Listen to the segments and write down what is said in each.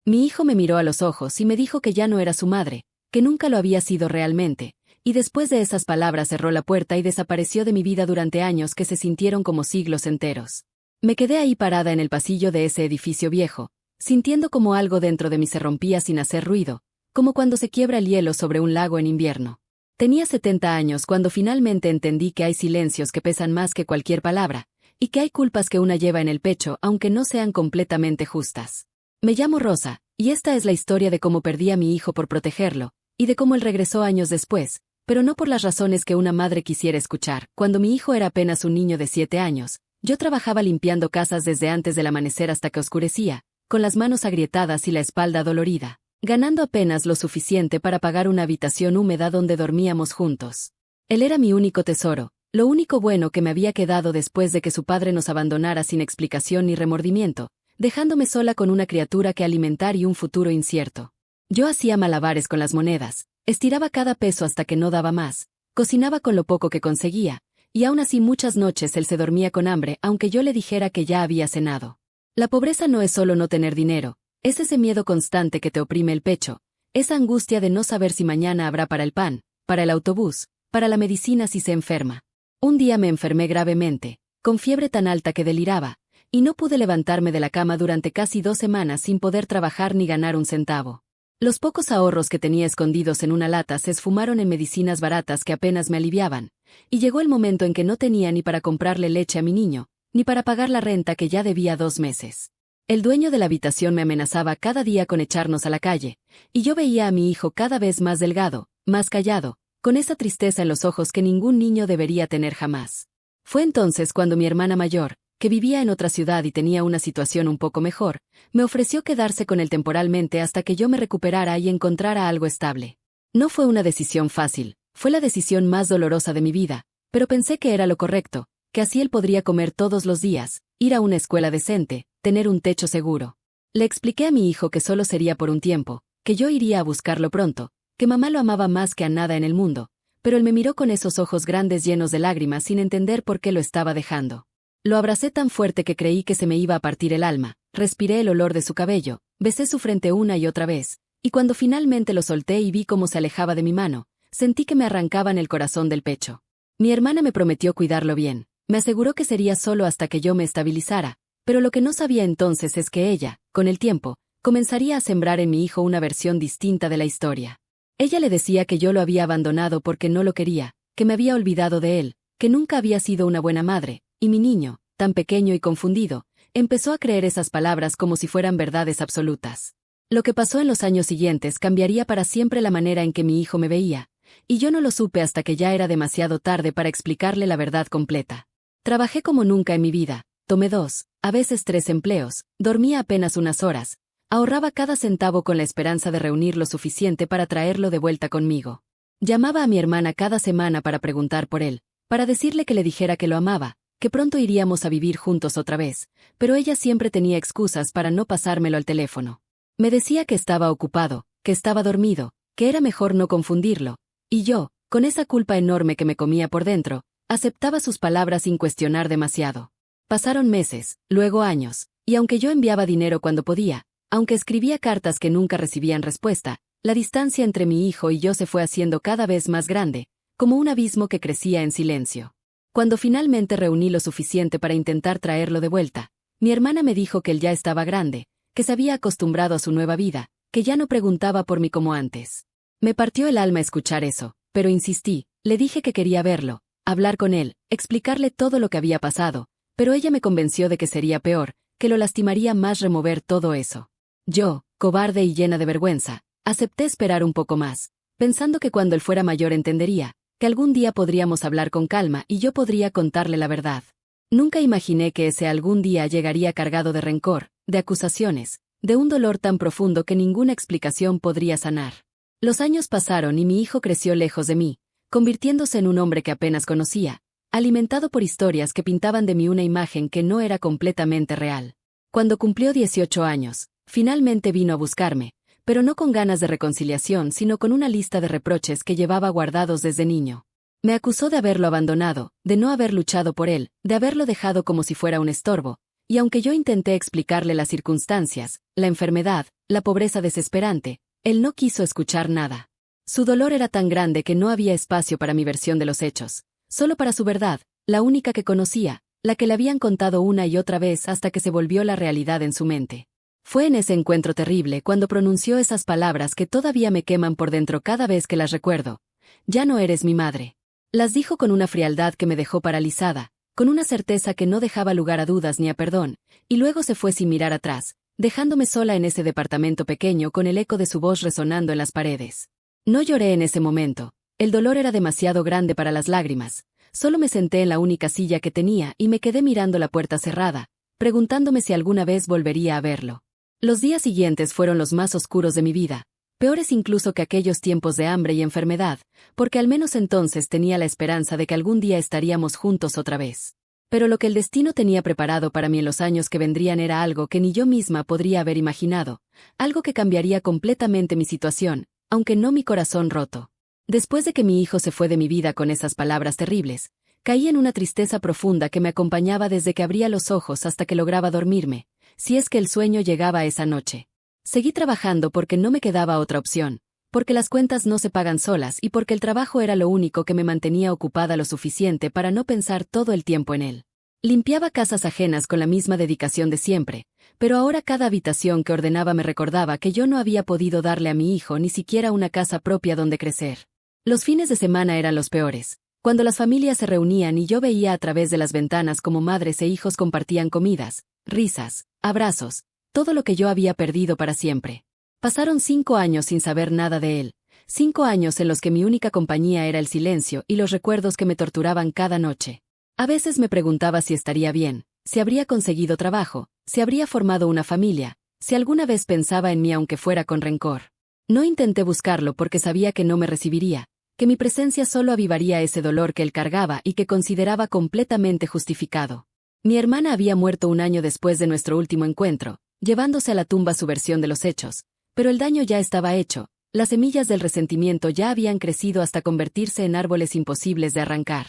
Mi hijo me miró a los ojos y me dijo que ya no era su madre, que nunca lo había sido realmente, y después de esas palabras cerró la puerta y desapareció de mi vida durante años que se sintieron como siglos enteros. Me quedé ahí parada en el pasillo de ese edificio viejo, sintiendo como algo dentro de mí se rompía sin hacer ruido, como cuando se quiebra el hielo sobre un lago en invierno. Tenía 70 años cuando finalmente entendí que hay silencios que pesan más que cualquier palabra, y que hay culpas que una lleva en el pecho aunque no sean completamente justas. Me llamo Rosa, y esta es la historia de cómo perdí a mi hijo por protegerlo, y de cómo él regresó años después, pero no por las razones que una madre quisiera escuchar. Cuando mi hijo era apenas un niño de 7 años, yo trabajaba limpiando casas desde antes del amanecer hasta que oscurecía, con las manos agrietadas y la espalda dolorida, ganando apenas lo suficiente para pagar una habitación húmeda donde dormíamos juntos. Él era mi único tesoro, lo único bueno que me había quedado después de que su padre nos abandonara sin explicación ni remordimiento, dejándome sola con una criatura que alimentar y un futuro incierto. Yo hacía malabares con las monedas, estiraba cada peso hasta que no daba más, cocinaba con lo poco que conseguía, y aún así muchas noches él se dormía con hambre aunque yo le dijera que ya había cenado. La pobreza no es solo no tener dinero, es ese miedo constante que te oprime el pecho, esa angustia de no saber si mañana habrá para el pan, para el autobús, para la medicina si se enferma. Un día me enfermé gravemente, con fiebre tan alta que deliraba, y no pude levantarme de la cama durante casi 2 semanas sin poder trabajar ni ganar un centavo. Los pocos ahorros que tenía escondidos en una lata se esfumaron en medicinas baratas que apenas me aliviaban, y llegó el momento en que no tenía ni para comprarle leche a mi niño, ni para pagar la renta que ya debía 2 meses. El dueño de la habitación me amenazaba cada día con echarnos a la calle, y yo veía a mi hijo cada vez más delgado, más callado, con esa tristeza en los ojos que ningún niño debería tener jamás. Fue entonces cuando mi hermana mayor, que vivía en otra ciudad y tenía una situación un poco mejor, me ofreció quedarse con él temporalmente hasta que yo me recuperara y encontrara algo estable. No fue una decisión fácil, fue la decisión más dolorosa de mi vida, pero pensé que era lo correcto, que así él podría comer todos los días, ir a una escuela decente, tener un techo seguro. Le expliqué a mi hijo que solo sería por un tiempo, que yo iría a buscarlo pronto, que mamá lo amaba más que a nada en el mundo, pero él me miró con esos ojos grandes llenos de lágrimas sin entender por qué lo estaba dejando. Lo abracé tan fuerte que creí que se me iba a partir el alma, respiré el olor de su cabello, besé su frente una y otra vez, y cuando finalmente lo solté y vi cómo se alejaba de mi mano, sentí que me arrancaban el corazón del pecho. Mi hermana me prometió cuidarlo bien, me aseguró que sería solo hasta que yo me estabilizara, pero lo que no sabía entonces es que ella, con el tiempo, comenzaría a sembrar en mi hijo una versión distinta de la historia. Ella le decía que yo lo había abandonado porque no lo quería, que me había olvidado de él, que nunca había sido una buena madre, y mi niño, tan pequeño y confundido, empezó a creer esas palabras como si fueran verdades absolutas. Lo que pasó en los años siguientes cambiaría para siempre la manera en que mi hijo me veía, y yo no lo supe hasta que ya era demasiado tarde para explicarle la verdad completa. Trabajé como nunca en mi vida, tomé 2, a veces 3 empleos, dormía apenas unas horas, ahorraba cada centavo con la esperanza de reunir lo suficiente para traerlo de vuelta conmigo. Llamaba a mi hermana cada semana para preguntar por él, para decirle que le dijera que lo amaba, que pronto iríamos a vivir juntos otra vez, pero ella siempre tenía excusas para no pasármelo al teléfono. Me decía que estaba ocupado, que estaba dormido, que era mejor no confundirlo, y yo, con esa culpa enorme que me comía por dentro, aceptaba sus palabras sin cuestionar demasiado. Pasaron meses, luego años, y aunque yo enviaba dinero cuando podía, aunque escribía cartas que nunca recibían respuesta, la distancia entre mi hijo y yo se fue haciendo cada vez más grande, como un abismo que crecía en silencio. Cuando finalmente reuní lo suficiente para intentar traerlo de vuelta, mi hermana me dijo que él ya estaba grande, que se había acostumbrado a su nueva vida, que ya no preguntaba por mí como antes. Me partió el alma escuchar eso, pero insistí, le dije que quería verlo, hablar con él, explicarle todo lo que había pasado, pero ella me convenció de que sería peor, que lo lastimaría más remover todo eso. Yo, cobarde y llena de vergüenza, acepté esperar un poco más, pensando que cuando él fuera mayor entendería, que algún día podríamos hablar con calma y yo podría contarle la verdad. Nunca imaginé que ese algún día llegaría cargado de rencor, de acusaciones, de un dolor tan profundo que ninguna explicación podría sanar. Los años pasaron y mi hijo creció lejos de mí, convirtiéndose en un hombre que apenas conocía, alimentado por historias que pintaban de mí una imagen que no era completamente real. Cuando cumplió 18 años, finalmente vino a buscarme, pero no con ganas de reconciliación sino con una lista de reproches que llevaba guardados desde niño. Me acusó de haberlo abandonado, de no haber luchado por él, de haberlo dejado como si fuera un estorbo, y aunque yo intenté explicarle las circunstancias, la enfermedad, la pobreza desesperante, él no quiso escuchar nada. Su dolor era tan grande que no había espacio para mi versión de los hechos, solo para su verdad, la única que conocía, la que le habían contado una y otra vez hasta que se volvió la realidad en su mente. Fue en ese encuentro terrible cuando pronunció esas palabras que todavía me queman por dentro cada vez que las recuerdo. Ya no eres mi madre. Las dijo con una frialdad que me dejó paralizada, con una certeza que no dejaba lugar a dudas ni a perdón, y luego se fue sin mirar atrás, dejándome sola en ese departamento pequeño con el eco de su voz resonando en las paredes. No lloré en ese momento, el dolor era demasiado grande para las lágrimas, solo me senté en la única silla que tenía y me quedé mirando la puerta cerrada, preguntándome si alguna vez volvería a verlo. Los días siguientes fueron los más oscuros de mi vida, peores incluso que aquellos tiempos de hambre y enfermedad, porque al menos entonces tenía la esperanza de que algún día estaríamos juntos otra vez. Pero lo que el destino tenía preparado para mí en los años que vendrían era algo que ni yo misma podría haber imaginado, algo que cambiaría completamente mi situación, aunque no mi corazón roto. Después de que mi hijo se fue de mi vida con esas palabras terribles, caí en una tristeza profunda que me acompañaba desde que abría los ojos hasta que lograba dormirme, si es que el sueño llegaba esa noche. Seguí trabajando porque no me quedaba otra opción, porque las cuentas no se pagan solas y porque el trabajo era lo único que me mantenía ocupada lo suficiente para no pensar todo el tiempo en él. Limpiaba casas ajenas con la misma dedicación de siempre, pero ahora cada habitación que ordenaba me recordaba que yo no había podido darle a mi hijo ni siquiera una casa propia donde crecer. Los fines de semana eran los peores, cuando las familias se reunían y yo veía a través de las ventanas cómo madres e hijos compartían comidas, risas, abrazos, todo lo que yo había perdido para siempre. Pasaron 5 años sin saber nada de él, 5 años en los que mi única compañía era el silencio y los recuerdos que me torturaban cada noche. A veces me preguntaba si estaría bien, si habría conseguido trabajo, si habría formado una familia, si alguna vez pensaba en mí aunque fuera con rencor. No intenté buscarlo porque sabía que no me recibiría, que mi presencia solo avivaría ese dolor que él cargaba y que consideraba completamente justificado. Mi hermana había muerto 1 año después de nuestro último encuentro, llevándose a la tumba su versión de los hechos, pero el daño ya estaba hecho, las semillas del resentimiento ya habían crecido hasta convertirse en árboles imposibles de arrancar.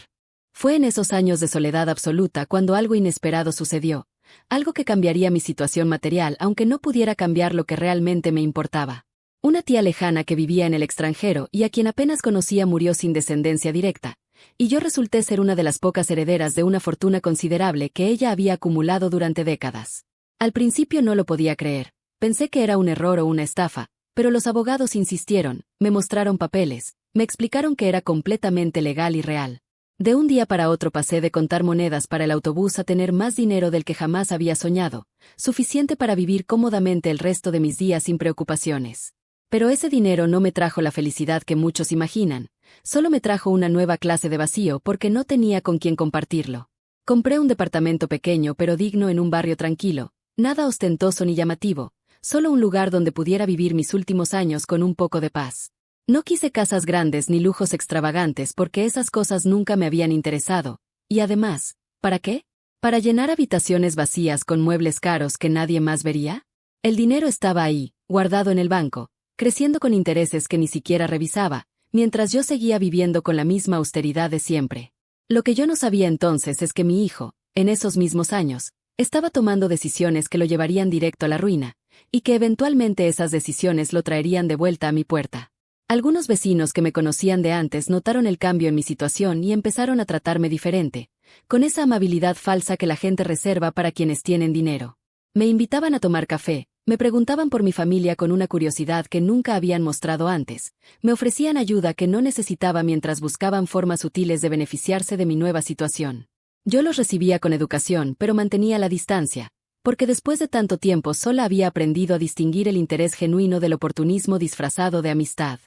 Fue en esos años de soledad absoluta cuando algo inesperado sucedió, algo que cambiaría mi situación material aunque no pudiera cambiar lo que realmente me importaba. Una tía lejana que vivía en el extranjero y a quien apenas conocía murió sin descendencia directa, y yo resulté ser una de las pocas herederas de una fortuna considerable que ella había acumulado durante décadas. Al principio no lo podía creer, pensé que era un error o una estafa, pero los abogados insistieron, me mostraron papeles, me explicaron que era completamente legal y real. De un día para otro pasé de contar monedas para el autobús a tener más dinero del que jamás había soñado, suficiente para vivir cómodamente el resto de mis días sin preocupaciones. Pero ese dinero no me trajo la felicidad que muchos imaginan, solo me trajo una nueva clase de vacío porque no tenía con quién compartirlo. Compré un departamento pequeño pero digno en un barrio tranquilo, nada ostentoso ni llamativo, solo un lugar donde pudiera vivir mis últimos años con un poco de paz. No quise casas grandes ni lujos extravagantes porque esas cosas nunca me habían interesado, y además, ¿para qué? ¿Para llenar habitaciones vacías con muebles caros que nadie más vería? El dinero estaba ahí, guardado en el banco, creciendo con intereses que ni siquiera revisaba, mientras yo seguía viviendo con la misma austeridad de siempre. Lo que yo no sabía entonces es que mi hijo, en esos mismos años, estaba tomando decisiones que lo llevarían directo a la ruina, y que eventualmente esas decisiones lo traerían de vuelta a mi puerta. Algunos vecinos que me conocían de antes notaron el cambio en mi situación y empezaron a tratarme diferente, con esa amabilidad falsa que la gente reserva para quienes tienen dinero. Me invitaban a tomar café, me preguntaban por mi familia con una curiosidad que nunca habían mostrado antes, me ofrecían ayuda que no necesitaba mientras buscaban formas sutiles de beneficiarse de mi nueva situación. Yo los recibía con educación pero mantenía la distancia, porque después de tanto tiempo solo había aprendido a distinguir el interés genuino del oportunismo disfrazado de amistad.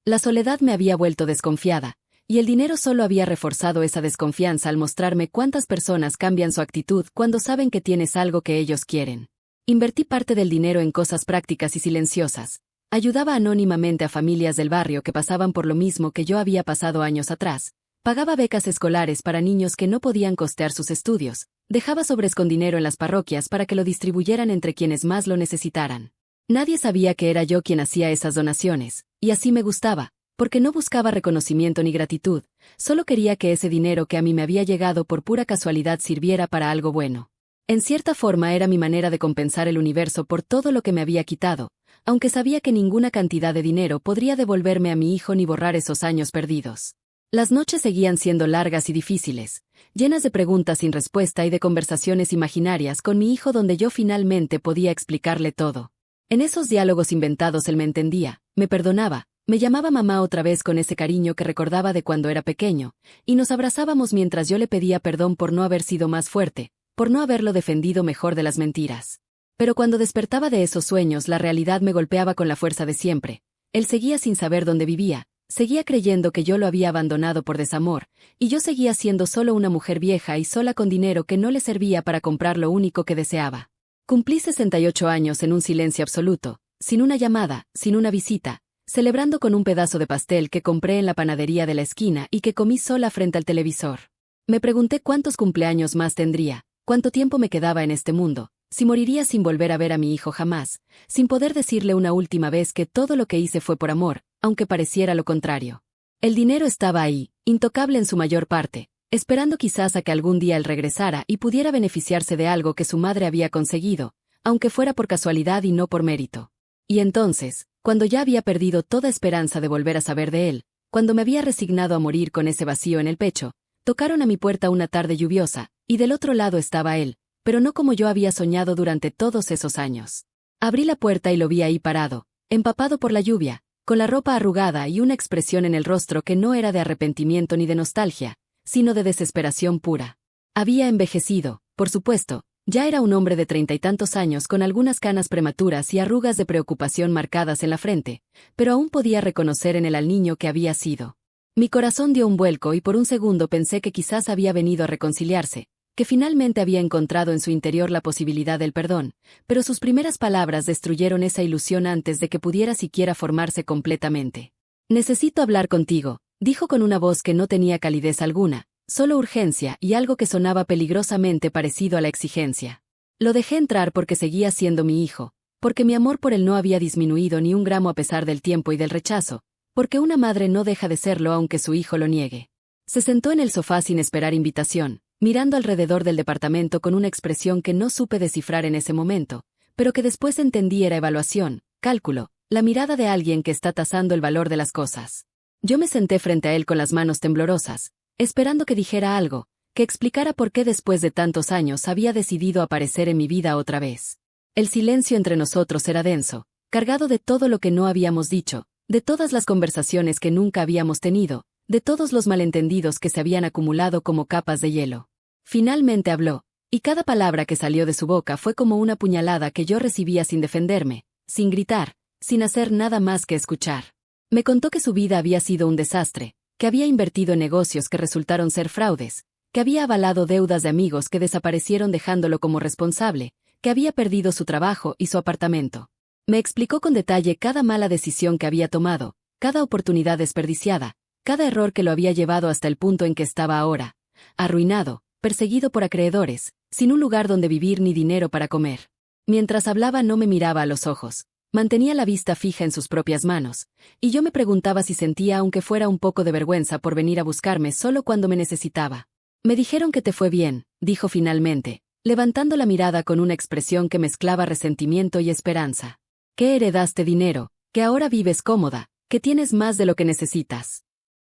La soledad me había vuelto desconfiada, y el dinero solo había reforzado esa desconfianza al mostrarme cuántas personas cambian su actitud cuando saben que tienes algo que ellos quieren. Invertí parte del dinero en cosas prácticas y silenciosas. Ayudaba anónimamente a familias del barrio que pasaban por lo mismo que yo había pasado años atrás. Pagaba becas escolares para niños que no podían costear sus estudios. Dejaba sobres con dinero en las parroquias para que lo distribuyeran entre quienes más lo necesitaran. Nadie sabía que era yo quien hacía esas donaciones, y así me gustaba, porque no buscaba reconocimiento ni gratitud, solo quería que ese dinero que a mí me había llegado por pura casualidad sirviera para algo bueno. En cierta forma era mi manera de compensar el universo por todo lo que me había quitado, aunque sabía que ninguna cantidad de dinero podría devolverme a mi hijo ni borrar esos años perdidos. Las noches seguían siendo largas y difíciles, llenas de preguntas sin respuesta y de conversaciones imaginarias con mi hijo donde yo finalmente podía explicarle todo. En esos diálogos inventados él me entendía, me perdonaba, me llamaba mamá otra vez con ese cariño que recordaba de cuando era pequeño, y nos abrazábamos mientras yo le pedía perdón por no haber sido más fuerte, por no haberlo defendido mejor de las mentiras. Pero cuando despertaba de esos sueños la realidad me golpeaba con la fuerza de siempre. Él seguía sin saber dónde vivía, seguía creyendo que yo lo había abandonado por desamor, y yo seguía siendo solo una mujer vieja y sola con dinero que no le servía para comprar lo único que deseaba. Cumplí 68 años en un silencio absoluto, sin una llamada, sin una visita, celebrando con un pedazo de pastel que compré en la panadería de la esquina y que comí sola frente al televisor. Me pregunté cuántos cumpleaños más tendría, cuánto tiempo me quedaba en este mundo, si moriría sin volver a ver a mi hijo jamás, sin poder decirle una última vez que todo lo que hice fue por amor, aunque pareciera lo contrario. El dinero estaba ahí, intocable en su mayor parte, esperando quizás a que algún día él regresara y pudiera beneficiarse de algo que su madre había conseguido, aunque fuera por casualidad y no por mérito. Y entonces, cuando ya había perdido toda esperanza de volver a saber de él, cuando me había resignado a morir con ese vacío en el pecho, tocaron a mi puerta una tarde lluviosa, y del otro lado estaba él, pero no como yo había soñado durante todos esos años. Abrí la puerta y lo vi ahí parado, empapado por la lluvia, con la ropa arrugada y una expresión en el rostro que no era de arrepentimiento ni de nostalgia, sino de desesperación pura. Había envejecido, por supuesto, ya era un hombre de 30 y tantos años con algunas canas prematuras y arrugas de preocupación marcadas en la frente, pero aún podía reconocer en él al niño que había sido. Mi corazón dio un vuelco y por un segundo pensé que quizás había venido a reconciliarse, que finalmente había encontrado en su interior la posibilidad del perdón, pero sus primeras palabras destruyeron esa ilusión antes de que pudiera siquiera formarse completamente. «Necesito hablar contigo», dijo con una voz que no tenía calidez alguna, solo urgencia y algo que sonaba peligrosamente parecido a la exigencia. Lo dejé entrar porque seguía siendo mi hijo, porque mi amor por él no había disminuido ni un gramo a pesar del tiempo y del rechazo, porque una madre no deja de serlo aunque su hijo lo niegue. Se sentó en el sofá sin esperar invitación, mirando alrededor del departamento con una expresión que no supe descifrar en ese momento, pero que después entendí era evaluación, cálculo, la mirada de alguien que está tasando el valor de las cosas. Yo me senté frente a él con las manos temblorosas, esperando que dijera algo, que explicara por qué después de tantos años había decidido aparecer en mi vida otra vez. El silencio entre nosotros era denso, cargado de todo lo que no habíamos dicho, de todas las conversaciones que nunca habíamos tenido, de todos los malentendidos que se habían acumulado como capas de hielo. Finalmente habló, y cada palabra que salió de su boca fue como una puñalada que yo recibía sin defenderme, sin gritar, sin hacer nada más que escuchar. Me contó que su vida había sido un desastre, que había invertido en negocios que resultaron ser fraudes, que había avalado deudas de amigos que desaparecieron dejándolo como responsable, que había perdido su trabajo y su apartamento. Me explicó con detalle cada mala decisión que había tomado, cada oportunidad desperdiciada, cada error que lo había llevado hasta el punto en que estaba ahora, arruinado, perseguido por acreedores, sin un lugar donde vivir ni dinero para comer. Mientras hablaba no me miraba a los ojos, mantenía la vista fija en sus propias manos, y yo me preguntaba si sentía aunque fuera un poco de vergüenza por venir a buscarme solo cuando me necesitaba. «Me dijeron que te fue bien», dijo finalmente, levantando la mirada con una expresión que mezclaba resentimiento y esperanza. «¿Que heredaste dinero, que ahora vives cómoda, que tienes más de lo que necesitas?»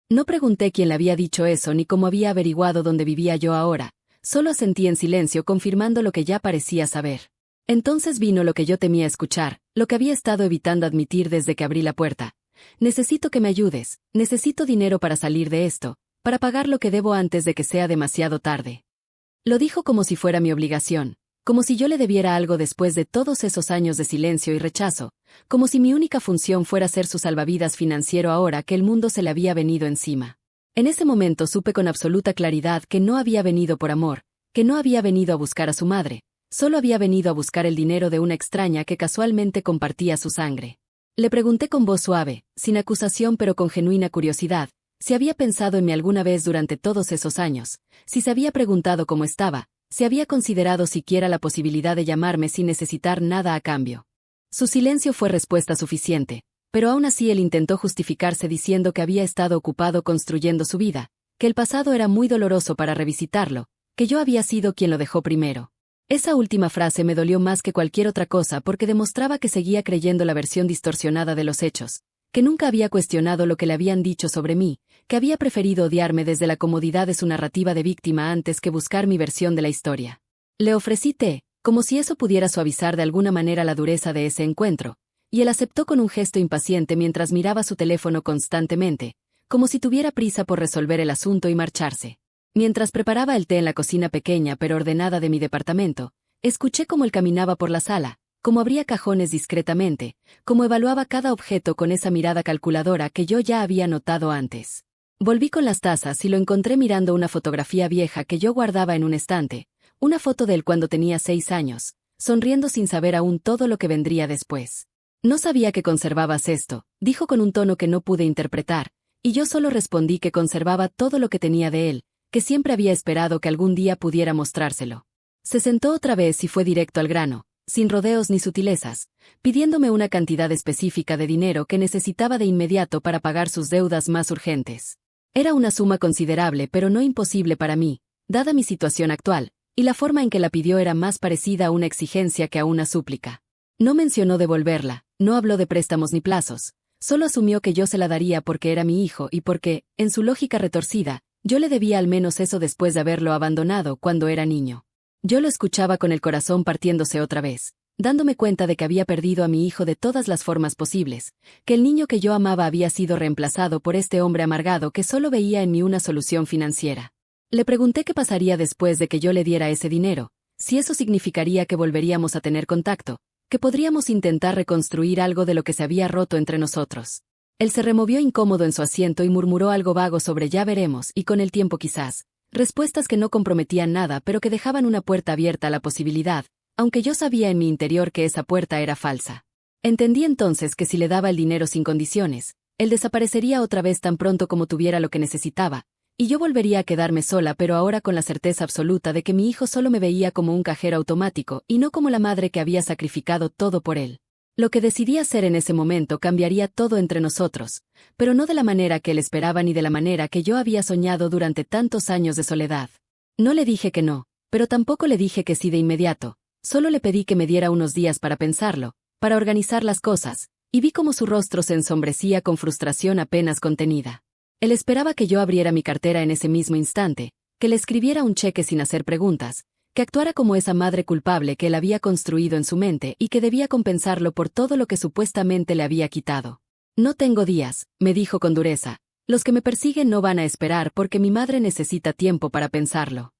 No pregunté quién le había dicho eso ni cómo había averiguado dónde vivía yo ahora, solo asentí en silencio confirmando lo que ya parecía saber. Entonces vino lo que yo temía escuchar, lo que había estado evitando admitir desde que abrí la puerta. «Necesito que me ayudes, necesito dinero para salir de esto, para pagar lo que debo antes de que sea demasiado tarde». Lo dijo como si fuera mi obligación, como si yo le debiera algo después de todos esos años de silencio y rechazo, como si mi única función fuera ser su salvavidas financiero ahora que el mundo se le había venido encima. En ese momento supe con absoluta claridad que no había venido por amor, que no había venido a buscar a su madre, solo había venido a buscar el dinero de una extraña que casualmente compartía su sangre. Le pregunté con voz suave, sin acusación pero con genuina curiosidad, si había pensado en mí alguna vez durante todos esos años, si se había preguntado cómo estaba, si había considerado siquiera la posibilidad de llamarme sin necesitar nada a cambio. Su silencio fue respuesta suficiente, pero aún así él intentó justificarse diciendo que había estado ocupado construyendo su vida, que el pasado era muy doloroso para revisitarlo, que yo había sido quien lo dejó primero. Esa última frase me dolió más que cualquier otra cosa porque demostraba que seguía creyendo la versión distorsionada de los hechos, que nunca había cuestionado lo que le habían dicho sobre mí, que había preferido odiarme desde la comodidad de su narrativa de víctima antes que buscar mi versión de la historia. Le ofrecí té, como si eso pudiera suavizar de alguna manera la dureza de ese encuentro, y él aceptó con un gesto impaciente mientras miraba su teléfono constantemente, como si tuviera prisa por resolver el asunto y marcharse. Mientras preparaba el té en la cocina pequeña pero ordenada de mi departamento, escuché cómo él caminaba por la sala, cómo abría cajones discretamente, cómo evaluaba cada objeto con esa mirada calculadora que yo ya había notado antes. Volví con las tazas y lo encontré mirando una fotografía vieja que yo guardaba en un estante, una foto de él cuando tenía 6 años, sonriendo sin saber aún todo lo que vendría después. No sabía que conservabas esto, dijo con un tono que no pude interpretar, y yo solo respondí que conservaba todo lo que tenía de él, que siempre había esperado que algún día pudiera mostrárselo. Se sentó otra vez y fue directo al grano, sin rodeos ni sutilezas, pidiéndome una cantidad específica de dinero que necesitaba de inmediato para pagar sus deudas más urgentes. Era una suma considerable pero no imposible para mí, dada mi situación actual, y la forma en que la pidió era más parecida a una exigencia que a una súplica. No mencionó devolverla, no habló de préstamos ni plazos, solo asumió que yo se la daría porque era mi hijo y porque, en su lógica retorcida, yo le debía al menos eso después de haberlo abandonado cuando era niño. Yo lo escuchaba con el corazón partiéndose otra vez, dándome cuenta de que había perdido a mi hijo de todas las formas posibles, que el niño que yo amaba había sido reemplazado por este hombre amargado que solo veía en mí una solución financiera. Le pregunté qué pasaría después de que yo le diera ese dinero, si eso significaría que volveríamos a tener contacto, que podríamos intentar reconstruir algo de lo que se había roto entre nosotros. Él se removió incómodo en su asiento y murmuró algo vago sobre ya veremos y con el tiempo quizás, respuestas que no comprometían nada pero que dejaban una puerta abierta a la posibilidad, aunque yo sabía en mi interior que esa puerta era falsa. Entendí entonces que si le daba el dinero sin condiciones, él desaparecería otra vez tan pronto como tuviera lo que necesitaba, y yo volvería a quedarme sola pero ahora con la certeza absoluta de que mi hijo solo me veía como un cajero automático y no como la madre que había sacrificado todo por él. Lo que decidí hacer en ese momento cambiaría todo entre nosotros, pero no de la manera que él esperaba ni de la manera que yo había soñado durante tantos años de soledad. No le dije que no, pero tampoco le dije que sí de inmediato, solo le pedí que me diera unos días para pensarlo, para organizar las cosas, y vi cómo su rostro se ensombrecía con frustración apenas contenida. Él esperaba que yo abriera mi cartera en ese mismo instante, que le escribiera un cheque sin hacer preguntas, que actuara como esa madre culpable que él había construido en su mente y que debía compensarlo por todo lo que supuestamente le había quitado. No tengo días, me dijo con dureza. Los que me persiguen no van a esperar porque mi madre necesita tiempo para pensarlo.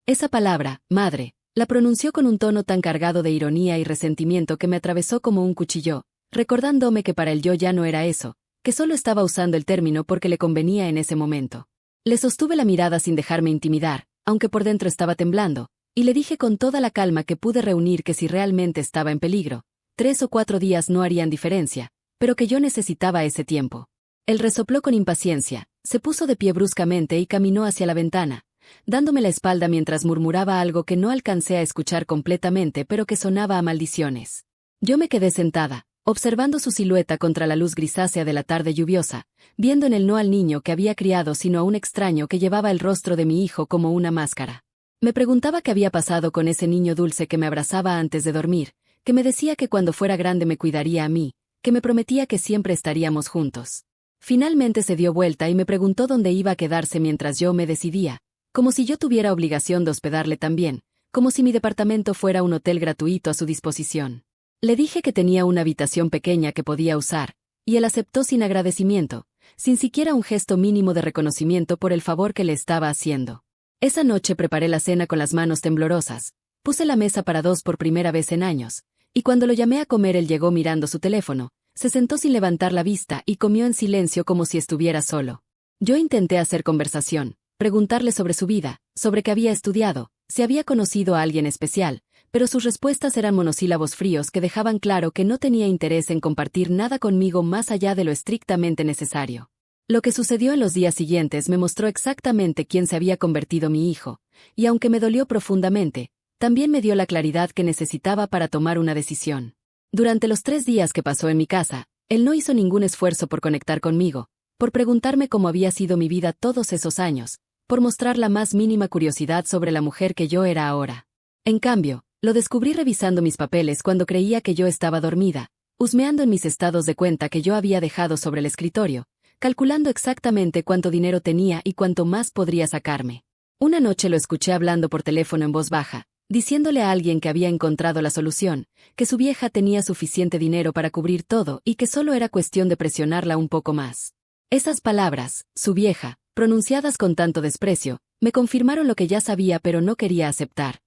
Esa palabra, madre, la pronunció con un tono tan cargado de ironía y resentimiento que me atravesó como un cuchillo, recordándome que para él yo ya no era eso, que solo estaba usando el término porque le convenía en ese momento. Le sostuve la mirada sin dejarme intimidar, aunque por dentro estaba temblando, y le dije con toda la calma que pude reunir que si realmente estaba en peligro, 3 o 4 días no harían diferencia, pero que yo necesitaba ese tiempo. Él resopló con impaciencia, se puso de pie bruscamente y caminó hacia la ventana, dándome la espalda mientras murmuraba algo que no alcancé a escuchar completamente pero que sonaba a maldiciones. Yo me quedé sentada, observando su silueta contra la luz grisácea de la tarde lluviosa, viendo en él no al niño que había criado sino a un extraño que llevaba el rostro de mi hijo como una máscara. Me preguntaba qué había pasado con ese niño dulce que me abrazaba antes de dormir, que me decía que cuando fuera grande me cuidaría a mí, que me prometía que siempre estaríamos juntos. Finalmente se dio vuelta y me preguntó dónde iba a quedarse mientras yo me decidía, como si yo tuviera obligación de hospedarle también, como si mi departamento fuera un hotel gratuito a su disposición. Le dije que tenía una habitación pequeña que podía usar, y él aceptó sin agradecimiento, sin siquiera un gesto mínimo de reconocimiento por el favor que le estaba haciendo. Esa noche preparé la cena con las manos temblorosas, puse la mesa para 2 por primera vez en años, y cuando lo llamé a comer él llegó mirando su teléfono, se sentó sin levantar la vista y comió en silencio como si estuviera solo. Yo intenté hacer conversación, preguntarle sobre su vida, sobre qué había estudiado, si había conocido a alguien especial, pero sus respuestas eran monosílabos fríos que dejaban claro que no tenía interés en compartir nada conmigo más allá de lo estrictamente necesario. Lo que sucedió en los días siguientes me mostró exactamente quién se había convertido mi hijo, y aunque me dolió profundamente, también me dio la claridad que necesitaba para tomar una decisión. Durante los 3 días que pasó en mi casa, él no hizo ningún esfuerzo por conectar conmigo, por preguntarme cómo había sido mi vida todos esos años, por mostrar la más mínima curiosidad sobre la mujer que yo era ahora. En cambio, Lo descubrí revisando mis papeles cuando creía que yo estaba dormida, husmeando en mis estados de cuenta que yo había dejado sobre el escritorio, calculando exactamente cuánto dinero tenía y cuánto más podría sacarme. Una noche lo escuché hablando por teléfono en voz baja, diciéndole a alguien que había encontrado la solución, que su vieja tenía suficiente dinero para cubrir todo y que solo era cuestión de presionarla un poco más. Esas palabras, su vieja, pronunciadas con tanto desprecio, me confirmaron lo que ya sabía pero no quería aceptar.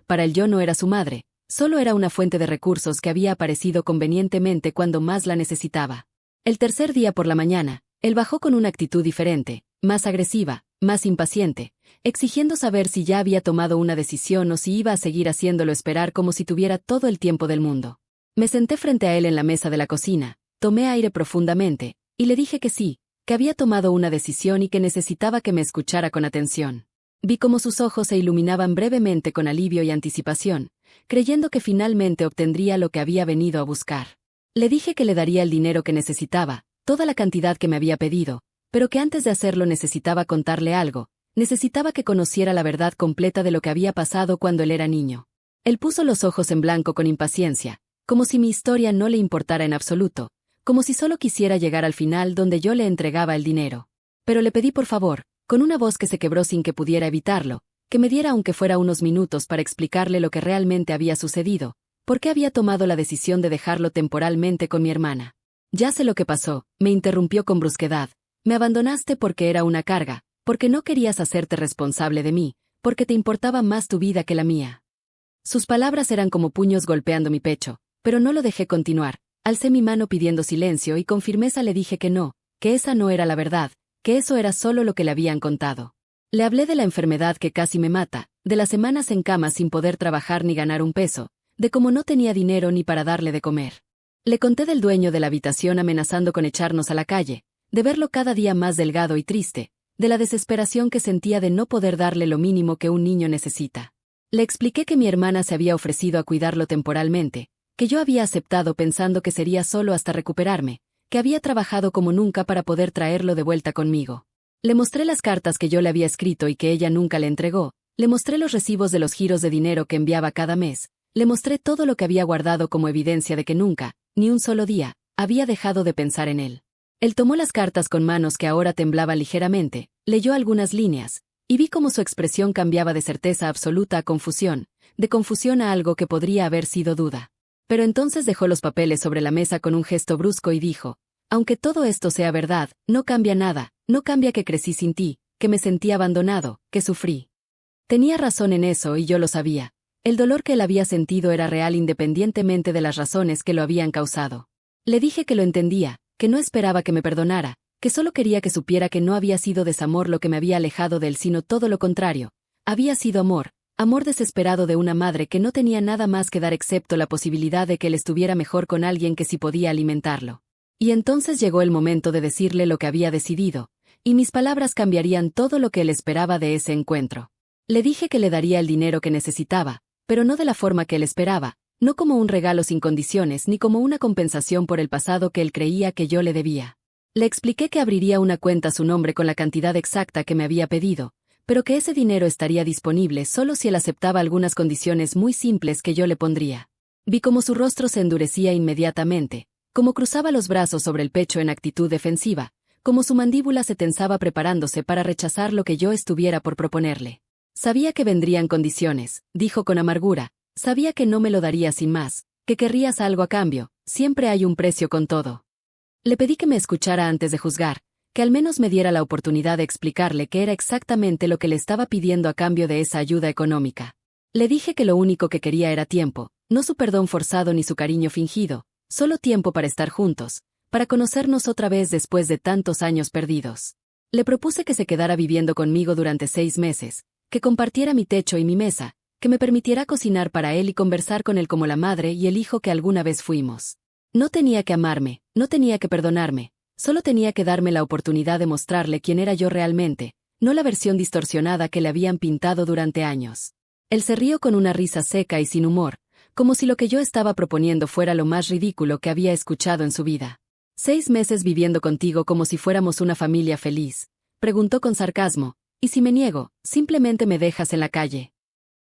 Para él yo no era su madre, solo era una fuente de recursos que había aparecido convenientemente cuando más la necesitaba. El tercer día por la mañana, él bajó con una actitud diferente, más agresiva, más impaciente, exigiendo saber si ya había tomado una decisión o si iba a seguir haciéndolo esperar como si tuviera todo el tiempo del mundo. Me senté frente a él en la mesa de la cocina, tomé aire profundamente, y le dije que sí, que había tomado una decisión y que necesitaba que me escuchara con atención. Vi cómo sus ojos se iluminaban brevemente con alivio y anticipación, creyendo que finalmente obtendría lo que había venido a buscar. Le dije que le daría el dinero que necesitaba, toda la cantidad que me había pedido, pero que antes de hacerlo necesitaba contarle algo, necesitaba que conociera la verdad completa de lo que había pasado cuando él era niño. Él puso los ojos en blanco con impaciencia, como si mi historia no le importara en absoluto, como si solo quisiera llegar al final donde yo le entregaba el dinero. Pero le pedí por favor, con una voz que se quebró sin que pudiera evitarlo, que me diera aunque fuera unos minutos para explicarle lo que realmente había sucedido, por qué había tomado la decisión de dejarlo temporalmente con mi hermana. Ya sé lo que pasó, me interrumpió con brusquedad. Me abandonaste porque era una carga, porque no querías hacerte responsable de mí, porque te importaba más tu vida que la mía. Sus palabras eran como puños golpeando mi pecho, pero no lo dejé continuar. Alcé mi mano pidiendo silencio y con firmeza le dije que no, que esa no era la verdad, que eso era solo lo que le habían contado. Le hablé de la enfermedad que casi me mata, de las semanas en cama sin poder trabajar ni ganar un peso, de cómo no tenía dinero ni para darle de comer. Le conté del dueño de la habitación amenazando con echarnos a la calle, de verlo cada día más delgado y triste, de la desesperación que sentía de no poder darle lo mínimo que un niño necesita. Le expliqué que mi hermana se había ofrecido a cuidarlo temporalmente, que yo había aceptado pensando que sería solo hasta recuperarme, que había trabajado como nunca para poder traerlo de vuelta conmigo. Le mostré las cartas que yo le había escrito y que ella nunca le entregó, le mostré los recibos de los giros de dinero que enviaba cada mes, le mostré todo lo que había guardado como evidencia de que nunca, ni un solo día, había dejado de pensar en él. Él tomó las cartas con manos que ahora temblaban ligeramente, leyó algunas líneas, y vi cómo su expresión cambiaba de certeza absoluta a confusión, de confusión a algo que podría haber sido duda. Pero entonces dejó los papeles sobre la mesa con un gesto brusco y dijo, aunque todo esto sea verdad, no cambia nada, no cambia que crecí sin ti, que me sentí abandonado, que sufrí. Tenía razón en eso y yo lo sabía. El dolor que él había sentido era real independientemente de las razones que lo habían causado. Le dije que lo entendía, que no esperaba que me perdonara, que solo quería que supiera que no había sido desamor lo que me había alejado de él sino todo lo contrario. Había sido amor, amor desesperado de una madre que no tenía nada más que dar excepto la posibilidad de que él estuviera mejor con alguien que sí podía alimentarlo. Y entonces llegó el momento de decirle lo que había decidido, y mis palabras cambiarían todo lo que él esperaba de ese encuentro. Le dije que le daría el dinero que necesitaba, pero no de la forma que él esperaba, no como un regalo sin condiciones ni como una compensación por el pasado que él creía que yo le debía. Le expliqué que abriría una cuenta a su nombre con la cantidad exacta que me había pedido, pero que ese dinero estaría disponible solo si él aceptaba algunas condiciones muy simples que yo le pondría. Vi cómo su rostro se endurecía inmediatamente, cómo cruzaba los brazos sobre el pecho en actitud defensiva, cómo su mandíbula se tensaba preparándose para rechazar lo que yo estuviera por proponerle. Sabía que vendrían condiciones, dijo con amargura, sabía que no me lo daría sin más, que querrías algo a cambio, siempre hay un precio con todo. Le pedí que me escuchara antes de juzgar, que al menos me diera la oportunidad de explicarle qué era exactamente lo que le estaba pidiendo a cambio de esa ayuda económica. Le dije que lo único que quería era tiempo, no su perdón forzado ni su cariño fingido, solo tiempo para estar juntos, para conocernos otra vez después de tantos años perdidos. Le propuse que se quedara viviendo conmigo durante 6 meses, que compartiera mi techo y mi mesa, que me permitiera cocinar para él y conversar con él como la madre y el hijo que alguna vez fuimos. No tenía que amarme, no tenía que perdonarme, solo tenía que darme la oportunidad de mostrarle quién era yo realmente, no la versión distorsionada que le habían pintado durante años. Él se rió con una risa seca y sin humor, como si lo que yo estaba proponiendo fuera lo más ridículo que había escuchado en su vida. ¿6 meses viviendo contigo como si fuéramos una familia feliz? Preguntó con sarcasmo, y si me niego, simplemente me dejas en la calle.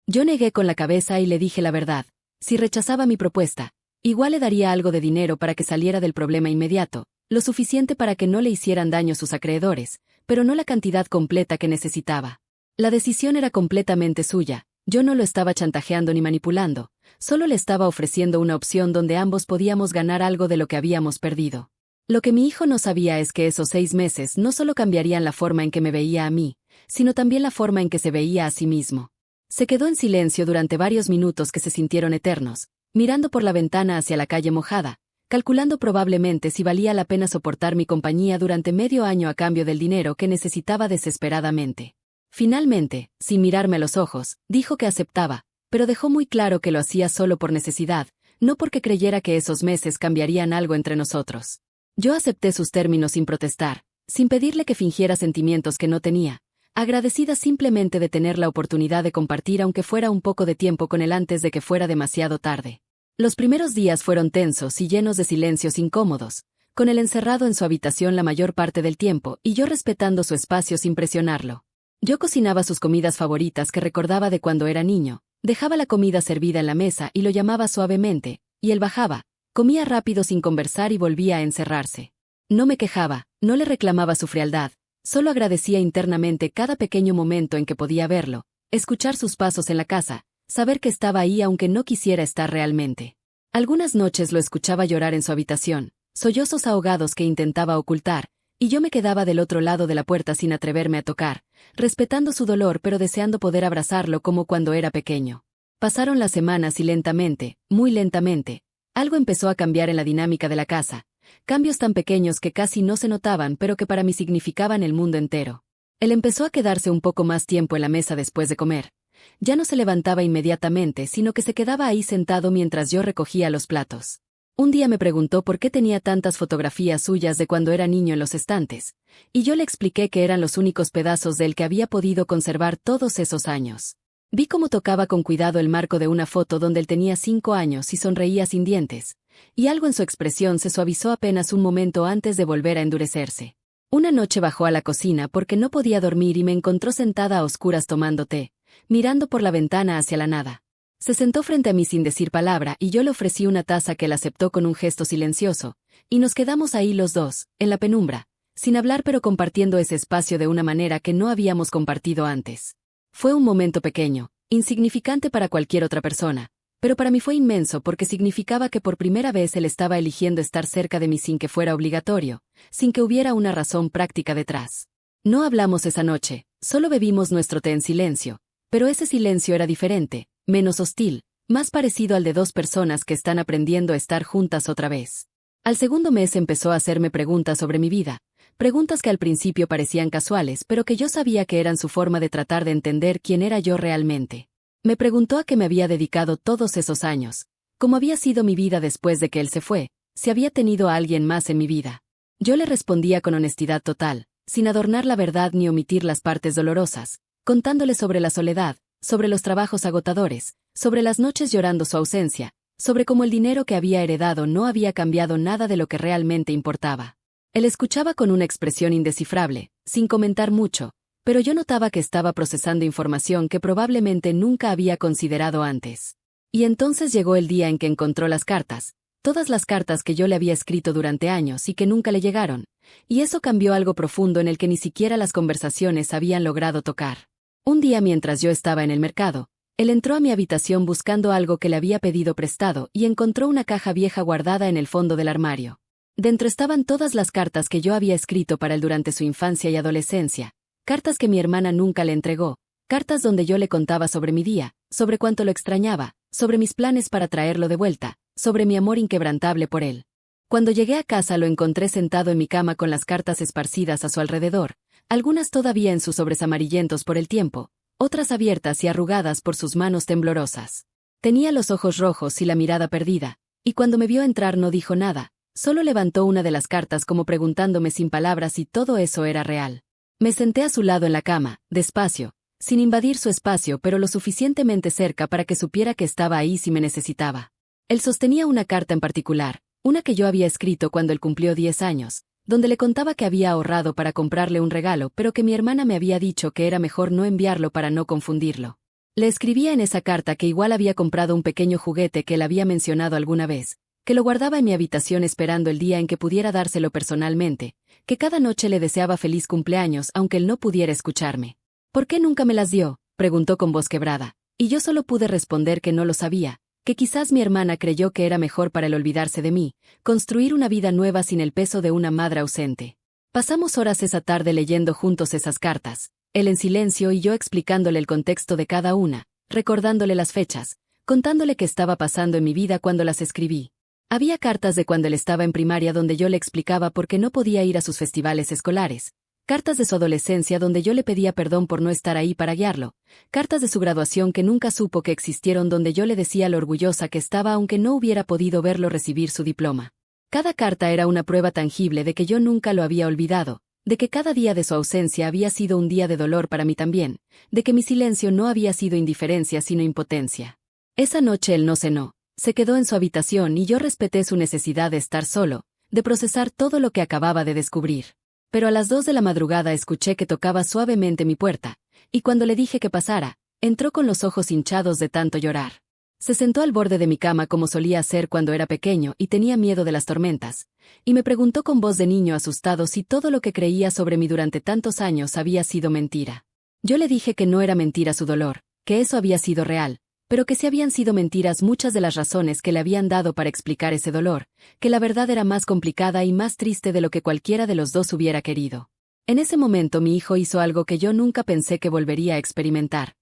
Yo negué con la cabeza y le dije la verdad. Si rechazaba mi propuesta, igual le daría algo de dinero para que saliera del problema inmediato, lo suficiente para que no le hicieran daño sus acreedores, pero no la cantidad completa que necesitaba. La decisión era completamente suya, yo no lo estaba chantajeando ni manipulando, solo le estaba ofreciendo una opción donde ambos podíamos ganar algo de lo que habíamos perdido. Lo que mi hijo no sabía es que esos 6 meses no solo cambiarían la forma en que me veía a mí, sino también la forma en que se veía a sí mismo. Se quedó en silencio durante varios minutos que se sintieron eternos, mirando por la ventana hacia la calle mojada, calculando probablemente si valía la pena soportar mi compañía durante medio año a cambio del dinero que necesitaba desesperadamente. Finalmente, sin mirarme a los ojos, dijo que aceptaba, pero dejó muy claro que lo hacía solo por necesidad, no porque creyera que esos meses cambiarían algo entre nosotros. Yo acepté sus términos sin protestar, sin pedirle que fingiera sentimientos que no tenía, agradecida simplemente de tener la oportunidad de compartir aunque fuera un poco de tiempo con él antes de que fuera demasiado tarde. Los primeros días fueron tensos y llenos de silencios incómodos, con él encerrado en su habitación la mayor parte del tiempo y yo respetando su espacio sin presionarlo. Yo cocinaba sus comidas favoritas que recordaba de cuando era niño, dejaba la comida servida en la mesa y lo llamaba suavemente, y él bajaba, comía rápido sin conversar y volvía a encerrarse. No me quejaba, no le reclamaba su frialdad, solo agradecía internamente cada pequeño momento en que podía verlo, escuchar sus pasos en la casa, saber que estaba ahí aunque no quisiera estar realmente. Algunas noches lo escuchaba llorar en su habitación, sollozos ahogados que intentaba ocultar, y yo me quedaba del otro lado de la puerta sin atreverme a tocar, respetando su dolor pero deseando poder abrazarlo como cuando era pequeño. Pasaron las semanas y lentamente, muy lentamente, algo empezó a cambiar en la dinámica de la casa, cambios tan pequeños que casi no se notaban pero que para mí significaban el mundo entero. Él empezó a quedarse un poco más tiempo en la mesa después de comer. Ya no se levantaba inmediatamente, sino que se quedaba ahí sentado mientras yo recogía los platos. Un día me preguntó por qué tenía tantas fotografías suyas de cuando era niño en los estantes, y yo le expliqué que eran los únicos pedazos de él que había podido conservar todos esos años. Vi cómo tocaba con cuidado el marco de una foto donde él tenía 5 años y sonreía sin dientes, y algo en su expresión se suavizó apenas un momento antes de volver a endurecerse. Una noche bajó a la cocina porque no podía dormir y me encontró sentada a oscuras tomando té, mirando por la ventana hacia la nada. Se sentó frente a mí sin decir palabra y yo le ofrecí una taza que él aceptó con un gesto silencioso, y nos quedamos ahí los dos, en la penumbra, sin hablar pero compartiendo ese espacio de una manera que no habíamos compartido antes. Fue un momento pequeño, insignificante para cualquier otra persona, pero para mí fue inmenso porque significaba que por primera vez él estaba eligiendo estar cerca de mí sin que fuera obligatorio, sin que hubiera una razón práctica detrás. No hablamos esa noche, solo bebimos nuestro té en silencio, pero ese silencio era diferente, menos hostil, más parecido al de dos personas que están aprendiendo a estar juntas otra vez. Al segundo mes empezó a hacerme preguntas sobre mi vida, preguntas que al principio parecían casuales, pero que yo sabía que eran su forma de tratar de entender quién era yo realmente. Me preguntó a qué me había dedicado todos esos años, cómo había sido mi vida después de que él se fue, si había tenido a alguien más en mi vida. Yo le respondía con honestidad total, sin adornar la verdad ni omitir las partes dolorosas, contándole sobre la soledad, sobre los trabajos agotadores, sobre las noches llorando su ausencia, sobre cómo el dinero que había heredado no había cambiado nada de lo que realmente importaba. Él escuchaba con una expresión indescifrable, sin comentar mucho, pero yo notaba que estaba procesando información que probablemente nunca había considerado antes. Y entonces llegó el día en que encontró las cartas, todas las cartas que yo le había escrito durante años y que nunca le llegaron, y eso cambió algo profundo en el que ni siquiera las conversaciones habían logrado tocar. Un día mientras yo estaba en el mercado, él entró a mi habitación buscando algo que le había pedido prestado y encontró una caja vieja guardada en el fondo del armario. Dentro estaban todas las cartas que yo había escrito para él durante su infancia y adolescencia, cartas que mi hermana nunca le entregó, cartas donde yo le contaba sobre mi día, sobre cuánto lo extrañaba, sobre mis planes para traerlo de vuelta, sobre mi amor inquebrantable por él. Cuando llegué a casa lo encontré sentado en mi cama con las cartas esparcidas a su alrededor, algunas todavía en sus sobres amarillentos por el tiempo, otras abiertas y arrugadas por sus manos temblorosas. Tenía los ojos rojos y la mirada perdida, y cuando me vio entrar no dijo nada, solo levantó una de las cartas como preguntándome sin palabras si todo eso era real. Me senté a su lado en la cama, despacio, sin invadir su espacio pero lo suficientemente cerca para que supiera que estaba ahí si me necesitaba. Él sostenía una carta en particular, una que yo había escrito cuando él cumplió 10 años, donde le contaba que había ahorrado para comprarle un regalo pero que mi hermana me había dicho que era mejor no enviarlo para no confundirlo. Le escribía en esa carta que igual había comprado un pequeño juguete que él había mencionado alguna vez, que lo guardaba en mi habitación esperando el día en que pudiera dárselo personalmente, que cada noche le deseaba feliz cumpleaños aunque él no pudiera escucharme. ¿Por qué nunca me las dio?, preguntó con voz quebrada, y yo solo pude responder que no lo sabía, que quizás mi hermana creyó que era mejor para él olvidarse de mí, construir una vida nueva sin el peso de una madre ausente. Pasamos horas esa tarde leyendo juntos esas cartas, él en silencio y yo explicándole el contexto de cada una, recordándole las fechas, contándole qué estaba pasando en mi vida cuando las escribí. Había cartas de cuando él estaba en primaria donde yo le explicaba por qué no podía ir a sus festivales escolares, cartas de su adolescencia donde yo le pedía perdón por no estar ahí para guiarlo, cartas de su graduación que nunca supo que existieron donde yo le decía lo orgullosa que estaba aunque no hubiera podido verlo recibir su diploma. Cada carta era una prueba tangible de que yo nunca lo había olvidado, de que cada día de su ausencia había sido un día de dolor para mí también, de que mi silencio no había sido indiferencia sino impotencia. Esa noche él no cenó, se quedó en su habitación y yo respeté su necesidad de estar solo, de procesar todo lo que acababa de descubrir. Pero a las 2 de la madrugada escuché que tocaba suavemente mi puerta, y cuando le dije que pasara, entró con los ojos hinchados de tanto llorar. Se sentó al borde de mi cama como solía hacer cuando era pequeño y tenía miedo de las tormentas, y me preguntó con voz de niño asustado si todo lo que creía sobre mí durante tantos años había sido mentira. Yo le dije que no era mentira su dolor, que eso había sido real, pero que sí habían sido mentiras muchas de las razones que le habían dado para explicar ese dolor, que la verdad era más complicada y más triste de lo que cualquiera de los dos hubiera querido. En ese momento mi hijo hizo algo que yo nunca pensé que volvería a experimentar.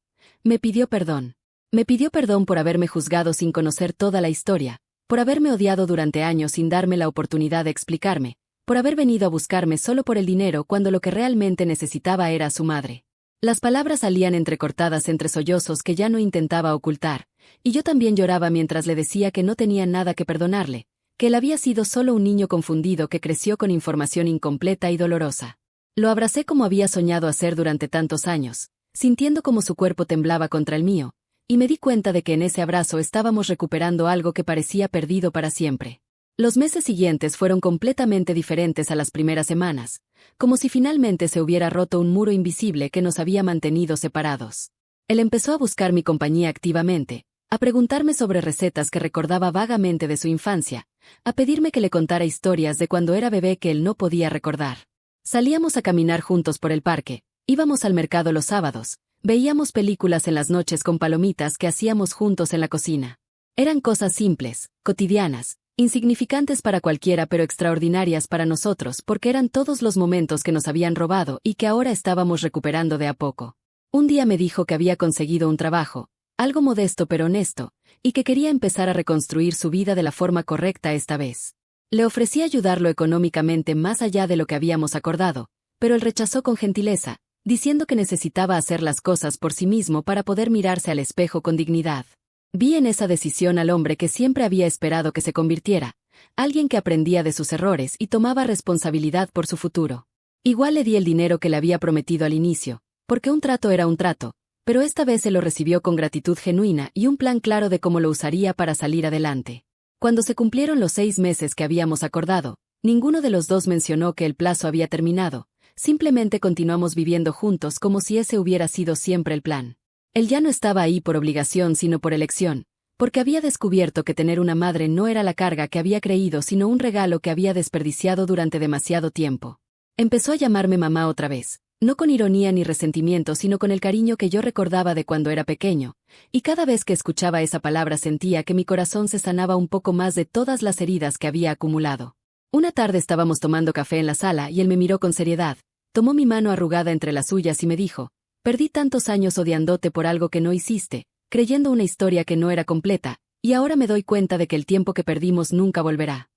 Me pidió perdón. Me pidió perdón por haberme juzgado sin conocer toda la historia, por haberme odiado durante años sin darme la oportunidad de explicarme, por haber venido a buscarme solo por el dinero cuando lo que realmente necesitaba era a su madre. Las palabras salían entrecortadas entre sollozos que ya no intentaba ocultar, y yo también lloraba mientras le decía que no tenía nada que perdonarle, que él había sido solo un niño confundido que creció con información incompleta y dolorosa. Lo abracé como había soñado hacer durante tantos años, sintiendo como su cuerpo temblaba contra el mío, y me di cuenta de que en ese abrazo estábamos recuperando algo que parecía perdido para siempre. Los meses siguientes fueron completamente diferentes a las primeras semanas, como si finalmente se hubiera roto un muro invisible que nos había mantenido separados. Él empezó a buscar mi compañía activamente, a preguntarme sobre recetas que recordaba vagamente de su infancia, a pedirme que le contara historias de cuando era bebé que él no podía recordar. Salíamos a caminar juntos por el parque, íbamos al mercado los sábados, veíamos películas en las noches con palomitas que hacíamos juntos en la cocina. Eran cosas simples, cotidianas, insignificantes para cualquiera pero extraordinarias para nosotros porque eran todos los momentos que nos habían robado y que ahora estábamos recuperando de a poco. Un día me dijo que había conseguido un trabajo, algo modesto pero honesto, y que quería empezar a reconstruir su vida de la forma correcta esta vez. Le ofrecí ayudarlo económicamente más allá de lo que habíamos acordado, pero él rechazó con gentileza, diciendo que necesitaba hacer las cosas por sí mismo para poder mirarse al espejo con dignidad. Vi en esa decisión al hombre que siempre había esperado que se convirtiera, alguien que aprendía de sus errores y tomaba responsabilidad por su futuro. Igual le di el dinero que le había prometido al inicio, porque un trato era un trato, pero esta vez se lo recibió con gratitud genuina y un plan claro de cómo lo usaría para salir adelante. Cuando se cumplieron los 6 meses que habíamos acordado, ninguno de los dos mencionó que el plazo había terminado, simplemente continuamos viviendo juntos como si ese hubiera sido siempre el plan. Él ya no estaba ahí por obligación sino por elección, porque había descubierto que tener una madre no era la carga que había creído sino un regalo que había desperdiciado durante demasiado tiempo. Empezó a llamarme mamá otra vez, no con ironía ni resentimiento sino con el cariño que yo recordaba de cuando era pequeño, y cada vez que escuchaba esa palabra sentía que mi corazón se sanaba un poco más de todas las heridas que había acumulado. Una tarde estábamos tomando café en la sala y él me miró con seriedad, tomó mi mano arrugada entre las suyas y me dijo: perdí tantos años odiándote por algo que no hiciste, creyendo una historia que no era completa, y ahora me doy cuenta de que el tiempo que perdimos nunca volverá.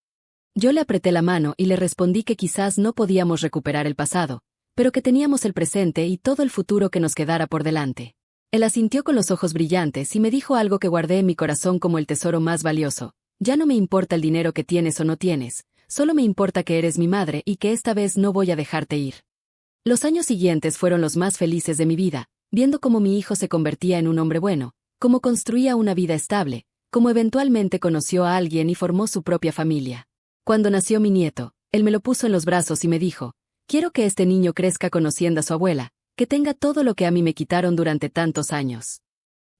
Yo le apreté la mano y le respondí que quizás no podíamos recuperar el pasado, pero que teníamos el presente y todo el futuro que nos quedara por delante. Él asintió con los ojos brillantes y me dijo algo que guardé en mi corazón como el tesoro más valioso: ya no me importa el dinero que tienes o no tienes, solo me importa que eres mi madre y que esta vez no voy a dejarte ir. Los años siguientes fueron los más felices de mi vida, viendo cómo mi hijo se convertía en un hombre bueno, cómo construía una vida estable, cómo eventualmente conoció a alguien y formó su propia familia. Cuando nació mi nieto, él me lo puso en los brazos y me dijo: quiero que este niño crezca conociendo a su abuela, que tenga todo lo que a mí me quitaron durante tantos años.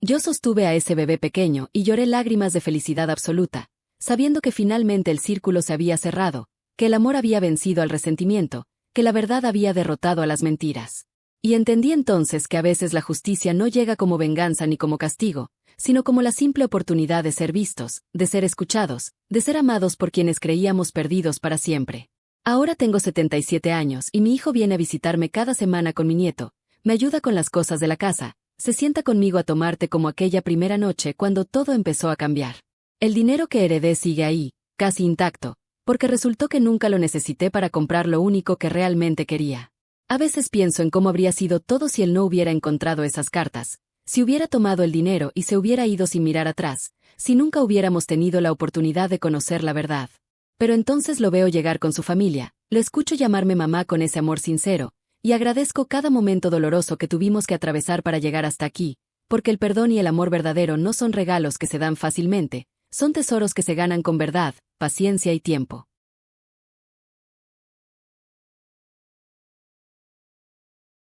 Yo sostuve a ese bebé pequeño y lloré lágrimas de felicidad absoluta, sabiendo que finalmente el círculo se había cerrado, que el amor había vencido al resentimiento, que la verdad había derrotado a las mentiras. Y entendí entonces que a veces la justicia no llega como venganza ni como castigo, sino como la simple oportunidad de ser vistos, de ser escuchados, de ser amados por quienes creíamos perdidos para siempre. Ahora tengo 77 años y mi hijo viene a visitarme cada semana con mi nieto, me ayuda con las cosas de la casa, se sienta conmigo a tomar té como aquella primera noche cuando todo empezó a cambiar. El dinero que heredé sigue ahí, casi intacto, porque resultó que nunca lo necesité para comprar lo único que realmente quería. A veces pienso en cómo habría sido todo si él no hubiera encontrado esas cartas, si hubiera tomado el dinero y se hubiera ido sin mirar atrás, si nunca hubiéramos tenido la oportunidad de conocer la verdad. Pero entonces lo veo llegar con su familia, lo escucho llamarme mamá con ese amor sincero, y agradezco cada momento doloroso que tuvimos que atravesar para llegar hasta aquí, porque el perdón y el amor verdadero no son regalos que se dan fácilmente, son tesoros que se ganan con verdad, paciencia y tiempo.